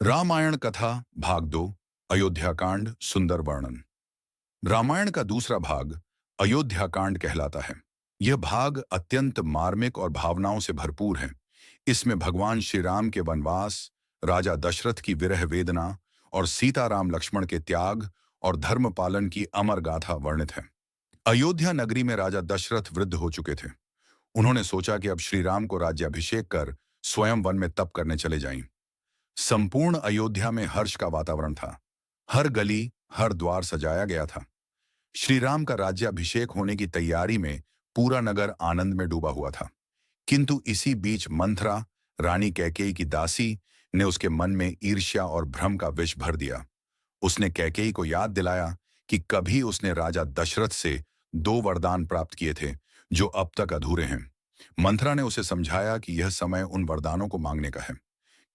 रामायण कथा भाग 2 अयोध्याकांड सुंदर वर्णन। रामायण का दूसरा भाग अयोध्याकांड कहलाता है। यह भाग अत्यंत मार्मिक और भावनाओं से भरपूर है। इसमें भगवान श्री राम के वनवास, राजा दशरथ की विरह वेदना और सीताराम लक्ष्मण के त्याग और धर्म पालन की अमर गाथा वर्णित है। अयोध्या नगरी में राजा दशरथ वृद्ध हो चुके थे। उन्होंने सोचा कि अब श्री राम को राज्याभिषेक कर स्वयं वन में तप करने चले जाएं। संपूर्ण अयोध्या में हर्ष का वातावरण था। हर गली, हर द्वार सजाया गया था। श्री राम का राज्याभिषेक होने की तैयारी में पूरा नगर आनंद में डूबा हुआ था। किंतु इसी बीच मंथरा, रानी कैकेयी की दासी, ने उसके मन में ईर्ष्या और भ्रम का विष भर दिया। उसने कैकेयी को याद दिलाया कि कभी उसने राजा दशरथ से 2 वरदान प्राप्त किए थे जो अब तक अधूरे हैं। मंथरा ने उसे समझाया कि यह समय उन वरदानों को मांगने का है।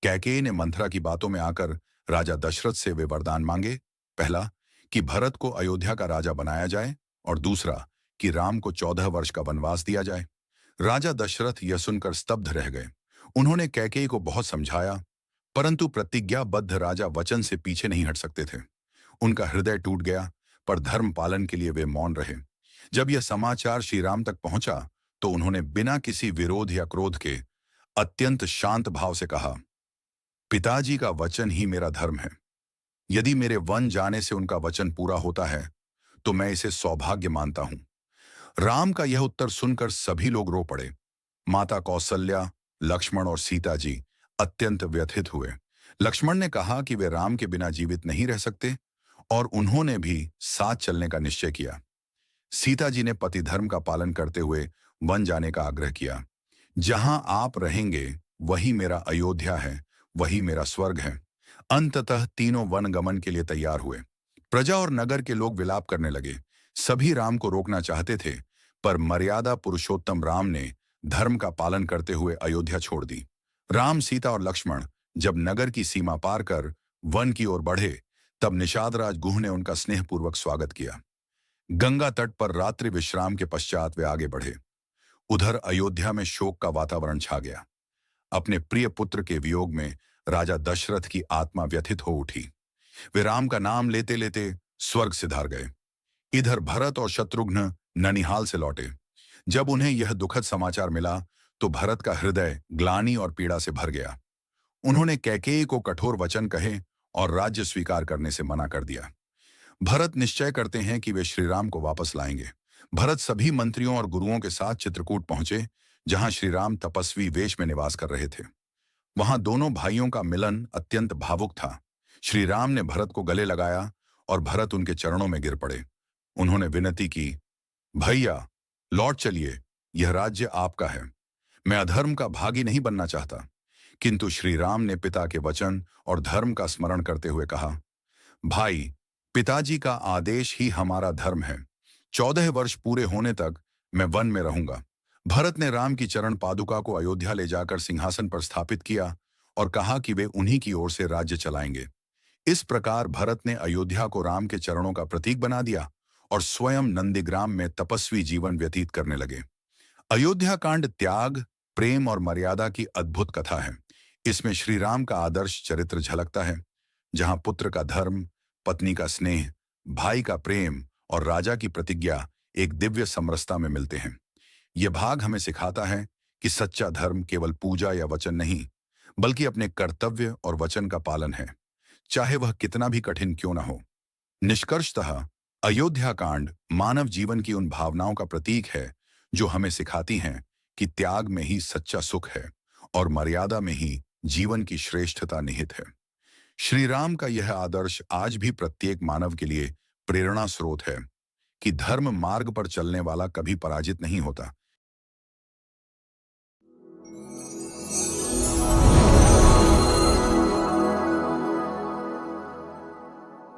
कैकेयी ने मंथरा की बातों में आकर राजा दशरथ से वे वरदान मांगे। पहला, कि भरत को अयोध्या का राजा बनाया जाए, और दूसरा, कि राम को 14 वर्ष का वनवास दिया जाए। राजा दशरथ यह सुनकर स्तब्ध रह गए। उन्होंने कैकेयी को बहुत समझाया, परंतु प्रतिज्ञाबद्ध राजा वचन से पीछे नहीं हट सकते थे। उनका हृदय टूट गया, पर धर्म पालन के लिए वे मौन रहे। जब यह समाचार श्री राम तक पहुंचा तो उन्होंने बिना किसी विरोध या क्रोध के अत्यंत शांत भाव से कहा, पिताजी का वचन ही मेरा धर्म है। यदि मेरे वन जाने से उनका वचन पूरा होता है तो मैं इसे सौभाग्य मानता हूं। राम का यह उत्तर सुनकर सभी लोग रो पड़े। माता कौसल्या, लक्ष्मण और सीता जी अत्यंत व्यथित हुए। लक्ष्मण ने कहा कि वे राम के बिना जीवित नहीं रह सकते और उन्होंने भी साथ चलने का निश्चय किया। सीता जी ने पति धर्म का पालन करते हुए वन जाने का आग्रह किया। जहां आप रहेंगे वही मेरा अयोध्या है, वही मेरा स्वर्ग है। अंततः तीनों वन गमन के लिए तैयार हुए। प्रजा और नगर के लोग विलाप करने लगे। सभी राम को रोकना चाहते थे, पर मर्यादा पुरुषोत्तम राम ने धर्म का पालन करते हुए अयोध्या छोड़ दी। राम, सीता और लक्ष्मण जब नगर की सीमा पार कर वन की ओर बढ़े, तब निषादराज गुह ने उनका स्नेहपूर्वक स्वागत किया। गंगा तट पर रात्रि विश्राम के पश्चात वे आगे बढ़े। उधर अयोध्या में शोक का वातावरण छा गया। अपने प्रिय पुत्र के वियोग में राजा दशरथ की आत्मा व्यथित हो उठी। वे राम का नाम लेते लेते स्वर्ग सिधार गए। इधर भरत और शत्रुघ्न ननिहाल से लौटे। जब उन्हें यह दुखद समाचार मिला तो भरत का हृदय ग्लानि और पीड़ा से भर गया। उन्होंने कैकेयी को कठोर वचन कहे और राज्य स्वीकार करने से मना कर दिया। भरत निश्चय करते हैं कि वे श्री राम को वापस लाएंगे। भरत सभी मंत्रियों और गुरुओं के साथ चित्रकूट पहुंचे, जहां श्री राम तपस्वी वेश में निवास कर रहे थे। वहां दोनों भाइयों का मिलन अत्यंत भावुक था। श्री राम ने भरत को गले लगाया और भरत उनके चरणों में गिर पड़े। उन्होंने विनती की, भैया लौट चलिए, यह राज्य आपका है। मैं अधर्म का भागी नहीं बनना चाहता। किंतु श्री राम ने पिता के वचन और धर्म का स्मरण करते हुए कहा, भाई, पिताजी का आदेश ही हमारा धर्म है। 14 वर्ष पूरे होने तक मैं वन में रहूंगा। भरत ने राम की चरण पादुका को अयोध्या ले जाकर सिंहासन पर स्थापित किया और कहा कि वे उन्हीं की ओर से राज्य चलाएंगे। इस प्रकार भरत ने अयोध्या को राम के चरणों का प्रतीक बना दिया और स्वयं नंदीग्राम में तपस्वी जीवन व्यतीत करने लगे। अयोध्या कांड त्याग, प्रेम और मर्यादा की अद्भुत कथा है। इसमें श्री राम का आदर्श चरित्र झलकता है, जहां पुत्र का धर्म, पत्नी का स्नेह, भाई का प्रेम और राजा की प्रतिज्ञा एक दिव्य समरसता में मिलते हैं। यह भाग हमें सिखाता है कि सच्चा धर्म केवल पूजा या वचन नहीं, बल्कि अपने कर्तव्य और वचन का पालन है, चाहे वह कितना भी कठिन क्यों न हो। निष्कर्षतः अयोध्या कांड मानव जीवन की उन भावनाओं का प्रतीक है जो हमें सिखाती हैं कि त्याग में ही सच्चा सुख है और मर्यादा में ही जीवन की श्रेष्ठता निहित है। श्री राम का यह आदर्श आज भी प्रत्येक मानव के लिए प्रेरणा स्रोत है कि धर्म मार्ग पर चलने वाला कभी पराजित नहीं होता,